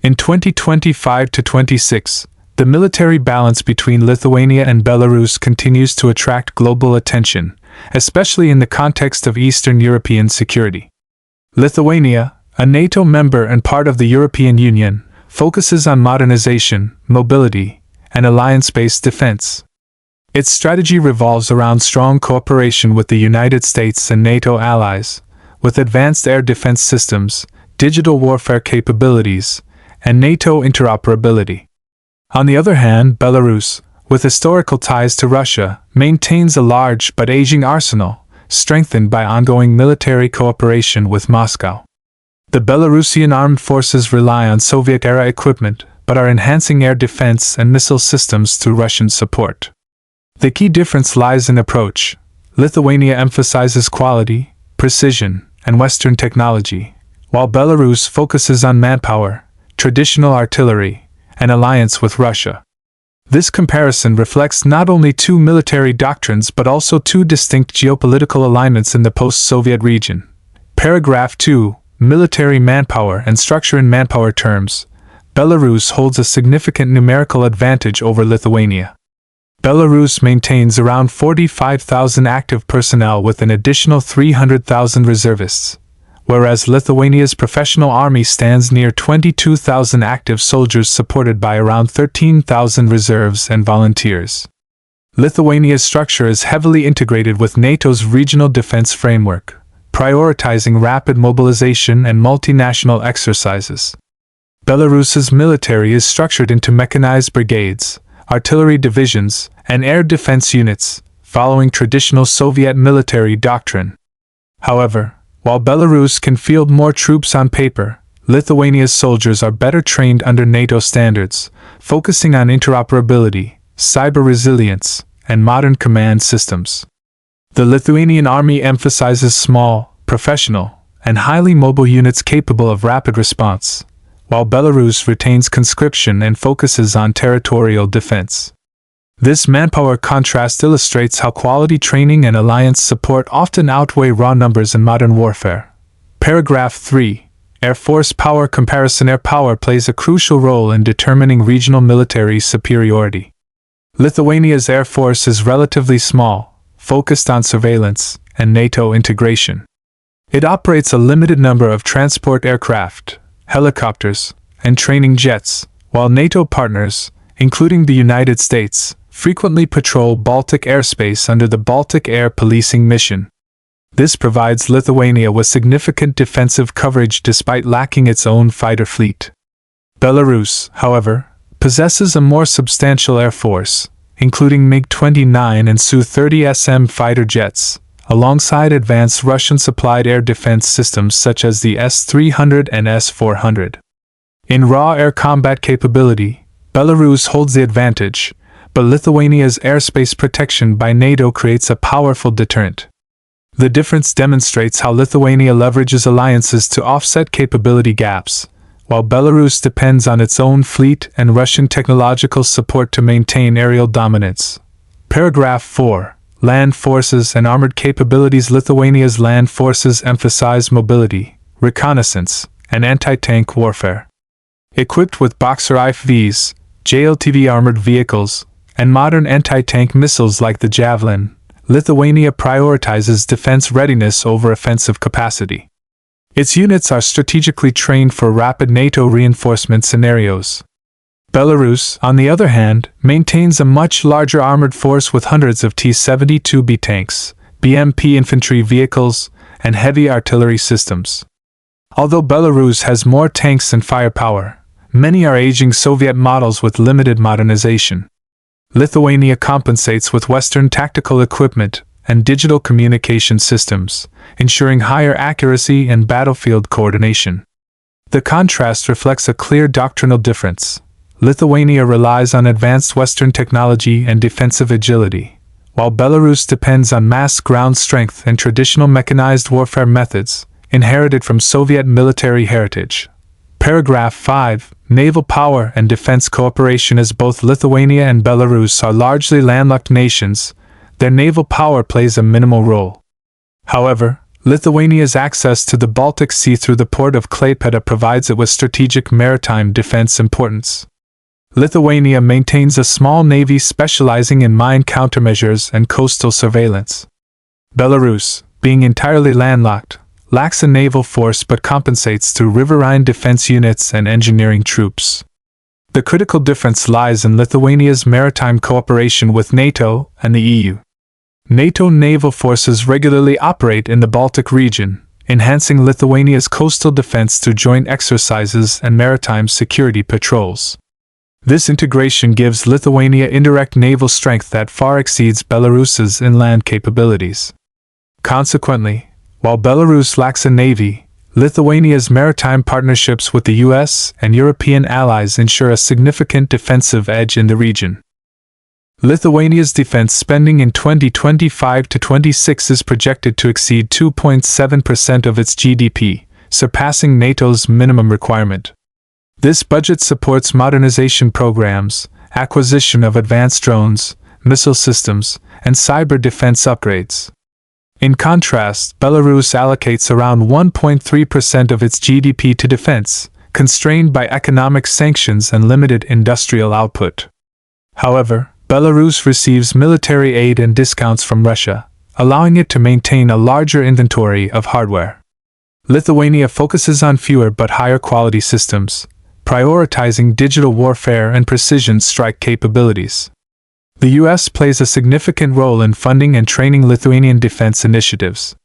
In 2025-26, the military balance between Lithuania and Belarus continues to attract global attention, especially in the context of Eastern European security. Lithuania, a NATO member and part of the European Union, focuses on modernization, mobility, and alliance-based defense. Its strategy revolves around strong cooperation with the United States and NATO allies, with advanced air defense systems, digital warfare capabilities, and NATO interoperability. On the other hand, Belarus, with historical ties to Russia, maintains a large but aging arsenal, strengthened by ongoing military cooperation with Moscow. The Belarusian armed forces rely on Soviet-era equipment, but are enhancing air defense and missile systems through Russian support. The key difference lies in approach. Lithuania emphasizes quality, precision, and Western technology, while Belarus focuses on manpower, traditional artillery, and alliance with Russia. This comparison reflects not only two military doctrines but also two distinct geopolitical alignments in the post-Soviet region. Paragraph 2. Military manpower and structure. In manpower terms, Belarus holds a significant numerical advantage over Lithuania. Belarus maintains around 45,000 active personnel with an additional 300,000 reservists, whereas Lithuania's professional army stands near 22,000 active soldiers supported by around 13,000 reserves and volunteers. Lithuania's structure is heavily integrated with NATO's regional defense framework, prioritizing rapid mobilization and multinational exercises. Belarus's military is structured into mechanized brigades, artillery divisions, and air defense units, following traditional Soviet military doctrine. However, while Belarus can field more troops on paper, Lithuania's soldiers are better trained under NATO standards, focusing on interoperability, cyber resilience, and modern command systems. The Lithuanian army emphasizes small, professional, and highly mobile units capable of rapid response, while Belarus retains conscription and focuses on territorial defense. This manpower contrast illustrates how quality training and alliance support often outweigh raw numbers in modern warfare. Paragraph 3. Air Force Power Comparison. Air power plays a crucial role in determining regional military superiority. Lithuania's air force is relatively small, focused on surveillance and NATO integration. It operates a limited number of transport aircraft, helicopters, and training jets, while NATO partners, including the United States, frequently patrol Baltic airspace under the Baltic Air Policing Mission. This provides Lithuania with significant defensive coverage despite lacking its own fighter fleet. Belarus, however, possesses a more substantial air force, including MiG-29 and Su-30SM fighter jets, alongside advanced Russian-supplied air defense systems such as the S-300 and S-400. In raw air combat capability, Belarus holds the advantage, but Lithuania's airspace protection by NATO creates a powerful deterrent. The difference demonstrates how Lithuania leverages alliances to offset capability gaps, while Belarus depends on its own fleet and Russian technological support to maintain aerial dominance. Paragraph 4. Land forces and armored capabilities. Lithuania's land forces emphasize mobility, reconnaissance, and anti-tank warfare. Equipped with Boxer IFVs, JLTV armored vehicles, and modern anti-tank missiles like the Javelin, Lithuania prioritizes defense readiness over offensive capacity. Its units are strategically trained for rapid NATO reinforcement scenarios. Belarus, on the other hand, maintains a much larger armored force with hundreds of T-72B tanks, BMP infantry vehicles, and heavy artillery systems. Although Belarus has more tanks and firepower, many are aging Soviet models with limited modernization. Lithuania compensates with Western tactical equipment and digital communication systems, ensuring higher accuracy and battlefield coordination. The contrast reflects a clear doctrinal difference. Lithuania relies on advanced Western technology and defensive agility, while Belarus depends on mass ground strength and traditional mechanized warfare methods, inherited from Soviet military heritage. Paragraph 5. Naval power and defense cooperation. As both Lithuania and Belarus are largely landlocked nations, their naval power plays a minimal role. However, Lithuania's access to the Baltic Sea through the port of Klaipėda provides it with strategic maritime defense importance. Lithuania maintains a small navy specializing in mine countermeasures and coastal surveillance. Belarus, being entirely landlocked, lacks a naval force but compensates through riverine defense units and engineering troops. The critical difference lies in Lithuania's maritime cooperation with NATO and the EU. NATO naval forces regularly operate in the Baltic region, enhancing Lithuania's coastal defense through joint exercises and maritime security patrols. This integration gives Lithuania indirect naval strength that far exceeds Belarus's inland capabilities. Consequently, while Belarus lacks a navy, Lithuania's maritime partnerships with the US and European allies ensure a significant defensive edge in the region. Lithuania's defense spending in 2025-26 is projected to exceed 2.7% of its GDP, surpassing NATO's minimum requirement. This budget supports modernization programs, acquisition of advanced drones, missile systems, and cyber defense upgrades. In contrast, Belarus allocates around 1.3% of its GDP to defense, constrained by economic sanctions and limited industrial output. However, Belarus receives military aid and discounts from Russia, allowing it to maintain a larger inventory of hardware. Lithuania focuses on fewer but higher quality systems, prioritizing digital warfare and precision strike capabilities. The US plays a significant role in funding and training Lithuanian defense initiatives.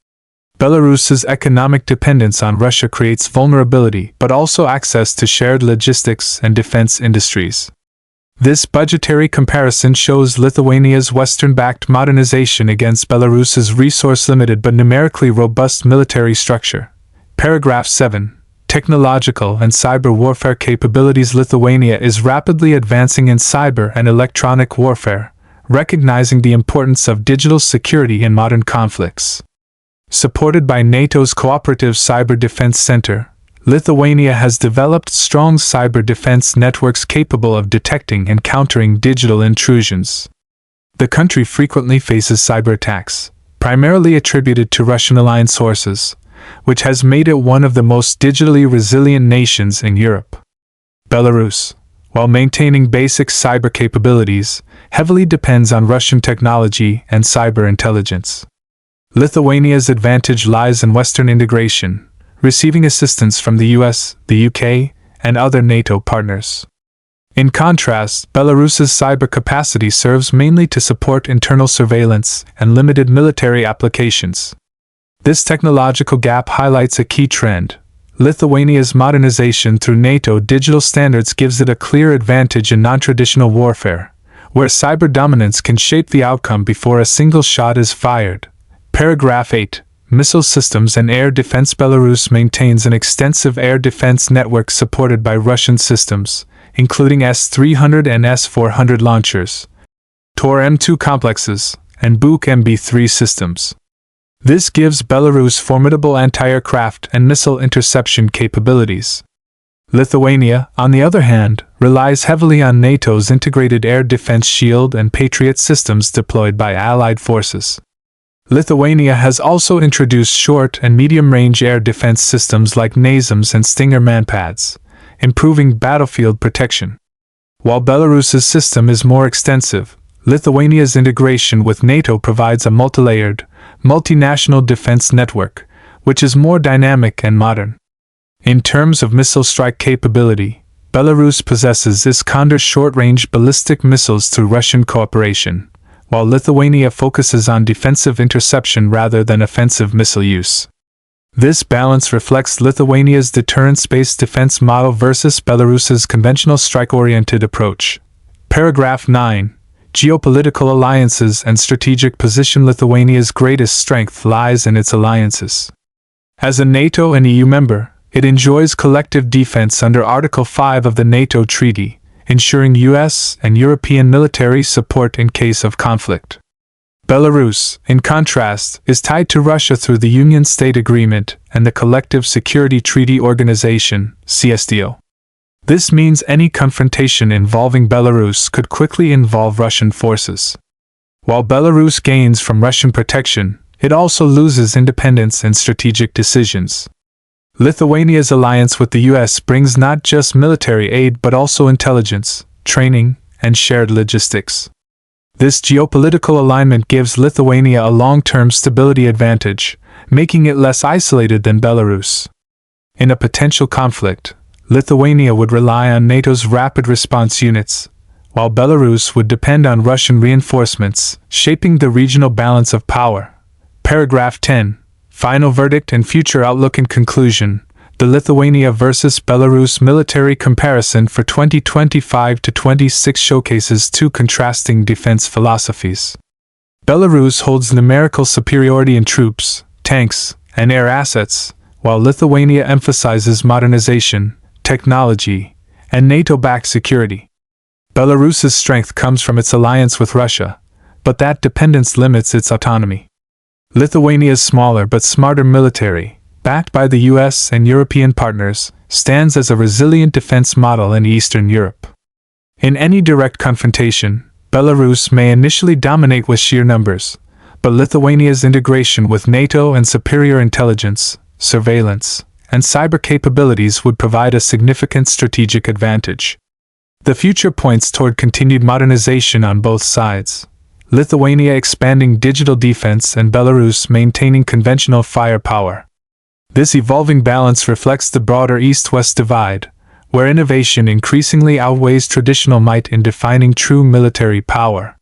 Belarus's economic dependence on Russia creates vulnerability but also access to shared logistics and defense industries. This budgetary comparison shows Lithuania's Western-backed modernization against Belarus's resource-limited but numerically robust military structure. Paragraph 7. Technological and cyber warfare capabilities. Lithuania is rapidly advancing in cyber and electronic warfare, recognizing the importance of digital security in modern conflicts. Supported by NATO's Cooperative Cyber Defense Center, Lithuania has developed strong cyber defense networks capable of detecting and countering digital intrusions. The country frequently faces cyber attacks, primarily attributed to Russian-aligned sources, which has made it one of the most digitally resilient nations in Europe. Belarus, while maintaining basic cyber capabilities, heavily depends on Russian technology and cyber intelligence. Lithuania's advantage lies in Western integration, receiving assistance from the US, the UK, and other NATO partners. In contrast, Belarus's cyber capacity serves mainly to support internal surveillance and limited military applications. This technological gap highlights a key trend. Lithuania's modernization through NATO digital standards gives it a clear advantage in non-traditional warfare, where cyber dominance can shape the outcome before a single shot is fired. Paragraph 8. Missile systems and air defense. Belarus maintains an extensive air defense network supported by Russian systems, including S-300 and S-400 launchers, Tor-M2 complexes, and Buk MB-3 systems. This gives Belarus formidable anti-aircraft and missile interception capabilities. Lithuania, on the other hand, relies heavily on NATO's integrated air defense shield and Patriot systems deployed by Allied forces. Lithuania has also introduced short and medium-range air defense systems like NASAMS and Stinger manpads, improving battlefield protection. While Belarus's system is more extensive, Lithuania's integration with NATO provides a multilayered, multinational defense network, which is more dynamic and modern. In terms of missile strike capability, Belarus possesses Iskander short-range ballistic missiles through Russian cooperation, while Lithuania focuses on defensive interception rather than offensive missile use. This balance reflects Lithuania's deterrence-based defense model versus Belarus's conventional strike-oriented approach. Paragraph 9. Geopolitical alliances and strategic position. Lithuania's greatest strength lies in its alliances. As a NATO and EU member, it enjoys collective defense under Article 5 of the NATO Treaty, ensuring US and European military support in case of conflict. Belarus, in contrast, is tied to Russia through the Union State Agreement and the Collective Security Treaty Organization, CSTO. This means any confrontation involving Belarus could quickly involve Russian forces. While Belarus gains from Russian protection, it also loses independence in strategic decisions. Lithuania's alliance with the US brings not just military aid but also intelligence, training, and shared logistics. This geopolitical alignment gives Lithuania a long-term stability advantage, making it less isolated than Belarus. In a potential conflict, Lithuania would rely on NATO's rapid response units, while Belarus would depend on Russian reinforcements, shaping the regional balance of power. Paragraph 10. Final verdict and future outlook. In conclusion, the Lithuania versus Belarus military comparison for 2025-26 showcases two contrasting defense philosophies. Belarus holds numerical superiority in troops, tanks, and air assets, while Lithuania emphasizes modernization, technology, and NATO-backed security. Belarus's strength comes from its alliance with Russia, but that dependence limits its autonomy. Lithuania's smaller but smarter military, backed by the US and European partners, stands as a resilient defense model in Eastern Europe. In any direct confrontation, Belarus may initially dominate with sheer numbers, but Lithuania's integration with NATO and superior intelligence, surveillance, and cyber capabilities would provide a significant strategic advantage. The future points toward continued modernization on both sides, Lithuania expanding digital defense and Belarus maintaining conventional firepower. This evolving balance reflects the broader East-West divide, where innovation increasingly outweighs traditional might in defining true military power.